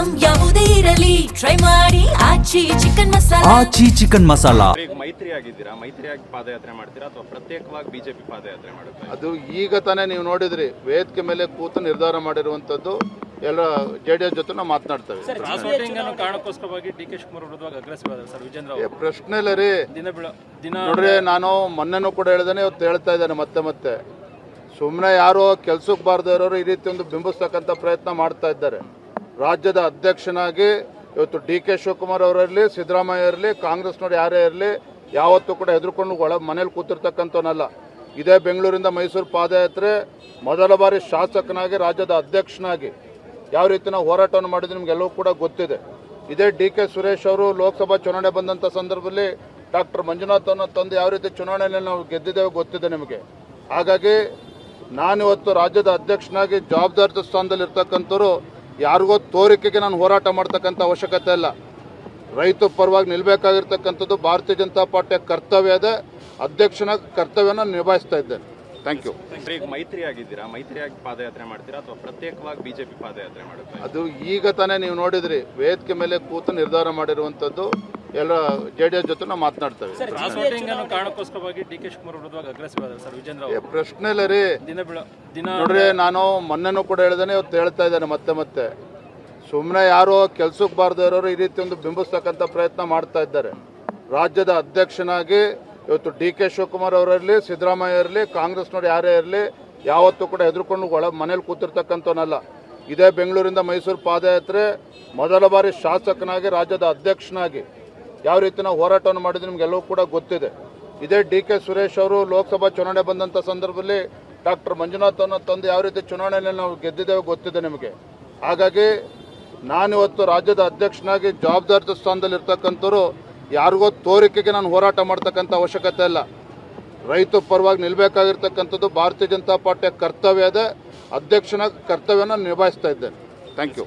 Item ಯಾವುದೇ ಇರಲಿ try ಮಾಡಿ ಆಚಿ ಚಿಕನ್ ಮಸಾಲಾ. ಆಚಿ ಚಿಕನ್ ಮಸಾಲಾ. ಈಗ ಮೈತ್ರಿ ಆಗಿದ್ದೀರಾ, ಮೈತ್ರಿಯಾಗಿ ಪಾದಯಾತ್ರೆ ಮಾಡ್ತೀರಾ ಅಥವಾ ಪ್ರತ್ಯೇಕವಾಗಿ ಬಿಜೆಪಿ ಪಾದಯಾತ್ರೆ ಮಾಡುತ್ತೆ? ಅದು ಈಗ ತಾನೇ ನೀವು ನೋಡಿದ್ರಿ, ವೇದಿಕೆ ಮೇಲೆ ಕೂತು ನಿರ್ಧಾರ ಮಾಡಿರುವಂತದ್ದು. ಎಲ್ಲ JDS ಜೊತೆ ನಾವು ಮಾತನಾಡ್ತೇವೆ. ಕಾರಣಕ್ಕೋಸ್ಕರವಾಗಿ ಡಿ.ಕೆ. ಶಿವಕುಮಾರ್ ವಿರುದ್ಧವಾಗಿ ಅಗ್ರೆಸಿವ್ ಆದ ಸರ್ ವಿಜೇಂದ್ರ ಪ್ರಶ್ನೆ ಇಲ್ಲ ರೀ. ನೋಡ್ರಿ, ನಾನು ಮೊನ್ನೆನೂ ಕೂಡ ಹೇಳಿದ್ದೇನೆ, ಇವತ್ತು ಹೇಳ್ತಾ ಇದ್ದೇನೆ ಮತ್ತೆ ಸುಮ್ಮನೆ ಯಾರೋ ಕೆಲ್ಸಕ್ಕೆ ಬಾರದೇ ಇರೋರು ಈ ರೀತಿ ಒಂದು ಬಿಂಬಿಸ್ತಕ್ಕಂಥ ಪ್ರಯತ್ನ ಮಾಡ್ತಾ ಇದ್ದಾರೆ. ರಾಜ್ಯದ ಅಧ್ಯಕ್ಷನಾಗಿ ಇವತ್ತು ಡಿ.ಕೆ. ಶಿವಕುಮಾರ್ ಅವರಿರಲಿ, ಸಿದ್ದರಾಮಯ್ಯ ಇರಲಿ, ಕಾಂಗ್ರೆಸ್ನವ್ರು ಯಾರೇ ಇರಲಿ, ಯಾವತ್ತೂ ಕೂಡ ಹೆದರ್ಕೊಂಡು ಮನೇಲಿ ಕೂತಿರ್ತಕ್ಕಂಥವನಲ್ಲ. ಇದೇ ಬೆಂಗಳೂರಿಂದ ಮೈಸೂರು ಪಾದಯಾತ್ರೆ ಮೊದಲ ಬಾರಿ ಶಾಸಕನಾಗಿ, ರಾಜ್ಯದ ಅಧ್ಯಕ್ಷನಾಗಿ ಯಾವ ರೀತಿ ನಾವು ಹೋರಾಟವನ್ನು ಮಾಡಿದ್ರೆ ನಿಮಗೆಲ್ಲವೂ ಕೂಡ ಗೊತ್ತಿದೆ. ಇದೇ ಡಿ.ಕೆ. ಸುರೇಶ್ ಅವರು ಲೋಕಸಭಾ ಚುನಾವಣೆ ಬಂದಂಥ ಸಂದರ್ಭದಲ್ಲಿ ಡಾಕ್ಟರ್ ಮಂಜುನಾಥ್ ಅನ್ನು ತಂದು ಯಾವ ರೀತಿ ಚುನಾವಣೆಯಲ್ಲಿ ನಾವು ಗೆದ್ದಿದ್ದೇವೆ ಗೊತ್ತಿದೆ ನಿಮಗೆ. ಹಾಗಾಗಿ ನಾನಿವತ್ತು ರಾಜ್ಯದ ಅಧ್ಯಕ್ಷನಾಗಿ ಜವಾಬ್ದಾರಿ ಸ್ಥಾನದಲ್ಲಿ ಇರ್ತಕ್ಕಂಥವ್ರು ಯಾರಿಗೋ ತೋರಿಕೆಗೆ ನಾನು ಹೋರಾಟ ಮಾಡ್ತಕ್ಕಂಥ ಅವಶ್ಯಕತೆ ಇಲ್ಲ. ರೈತ ಪರವಾಗಿ ನಿಲ್ಲಬೇಕಾಗಿರ್ತಕ್ಕಂಥದ್ದು ಭಾರತೀಯ ಜನತಾ ಪಾರ್ಟಿಯ ಕರ್ತವ್ಯ ಇದೆ. ಅಧ್ಯಕ್ಷನ ಕರ್ತವ್ಯನ ನಿಭಾಯಿಸ್ತಾ ಇದ್ದೇನೆ. Thank you. ಈಗ ಮೈತ್ರಿ ಆಗಿದ್ದೀರಾ, ಮೈತ್ರಿಯಾಗಿ ಪಾದಯಾತ್ರೆ ಮಾಡ್ತೀರಾ ಅಥವಾ ಪ್ರತ್ಯೇಕವಾಗಿ ಬಿಜೆಪಿ ಪಾದಯಾತ್ರೆ ಮಾಡುತ್ತೆ? ಅದು ಈಗ ತಾನೇ ನೀವು ನೋಡಿದ್ರಿ, ವೇದಿಕೆ ಮೇಲೆ ಕೂತು ನಿರ್ಧಾರ ಮಾಡಿರುವಂತದ್ದು. ಎಲ್ಲ JDS ಜೊತೆ ನಾವು ಮಾತನಾಡ್ತೇವೆ. ಕಾರಣಕ್ಕೋಸ್ಕರವಾಗಿ ಡಿ.ಕೆ. ಶಿವಕುಮಾರ್ ವಿರುದ್ಧವಾಗಿ ಅಗ್ರೆಸಿವ್ ಆದ ಸರ್ ವಿಜೇಂದ್ರ ಪ್ರಶ್ನೆ ಇಲ್ಲ ರೀ. ನೋಡ್ರಿ, ನಾನು ಮೊನ್ನೆನೂ ಕೂಡ ಹೇಳಿದ್ದೇನೆ, ಇವತ್ತು ಹೇಳ್ತಾ ಇದ್ದೇನೆ ಮತ್ತೆ ಸುಮ್ಮನೆ ಯಾರೋ ಕೆಲ್ಸಕ್ಕೆ ಬಾರದೇ ಇರೋರು ಈ ರೀತಿ ಒಂದು ಬಿಂಬಿಸ್ತಕ್ಕಂಥ ಪ್ರಯತ್ನ ಮಾಡ್ತಾ ಇದ್ದಾರೆ. ರಾಜ್ಯದ ಅಧ್ಯಕ್ಷನಾಗಿ ಇವತ್ತು ಡಿ.ಕೆ. ಶಿವಕುಮಾರ್ ಅವರಿರಲಿ, ಸಿದ್ದರಾಮಯ್ಯ ಇರಲಿ, ಕಾಂಗ್ರೆಸ್ನವ್ರು ಯಾರೇ ಇರಲಿ, ಯಾವತ್ತೂ ಕೂಡ ಹೆದರ್ಕೊಂಡು ಮನೇಲಿ ಕೂತಿರ್ತಕ್ಕಂಥವನಲ್ಲ. ಇದೇ ಬೆಂಗಳೂರಿಂದ ಮೈಸೂರು ಪಾದಯಾತ್ರೆ ಮೊದಲ ಬಾರಿ ಶಾಸಕನಾಗಿ, ರಾಜ್ಯದ ಅಧ್ಯಕ್ಷನಾಗಿ ಯಾವ ರೀತಿ ನಾವು ಹೋರಾಟವನ್ನು ಮಾಡಿದ್ರೆ ನಿಮಗೆಲ್ಲವೂ ಕೂಡ ಗೊತ್ತಿದೆ. ಇದೇ ಡಿ.ಕೆ. ಸುರೇಶ್ ಅವರು ಲೋಕಸಭಾ ಚುನಾವಣೆ ಬಂದಂಥ ಸಂದರ್ಭದಲ್ಲಿ ಡಾಕ್ಟರ್ ಮಂಜುನಾಥ್ ಅನ್ನು ತಂದು ಯಾವ ರೀತಿ ಚುನಾವಣೆಯಲ್ಲಿ ನಾವು ಗೆದ್ದಿದ್ದೇವೆ ಗೊತ್ತಿದೆ ನಿಮಗೆ. ಹಾಗಾಗಿ ನಾನಿವತ್ತು ರಾಜ್ಯದ ಅಧ್ಯಕ್ಷನಾಗಿ ಜವಾಬ್ದಾರಿ ಸ್ಥಾನದಲ್ಲಿ ಇರ್ತಕ್ಕಂಥವ್ರು ಯಾರಿಗೋ ತೋರಿಕೆಗೆ ನಾನು ಹೋರಾಟ ಮಾಡ್ತಕ್ಕಂಥ ಅವಶ್ಯಕತೆ ಇಲ್ಲ. ರೈತ ಪರವಾಗಿ ನಿಲ್ಲಬೇಕಾಗಿರ್ತಕ್ಕಂಥದ್ದು ಭಾರತೀಯ ಜನತಾ ಪಾರ್ಟಿಯ ಕರ್ತವ್ಯ ಇದೆ. ಅಧ್ಯಕ್ಷನ ಕರ್ತವ್ಯನ ನಿಭಾಯಿಸ್ತಾ ಇದ್ದೇನೆ. Thank you.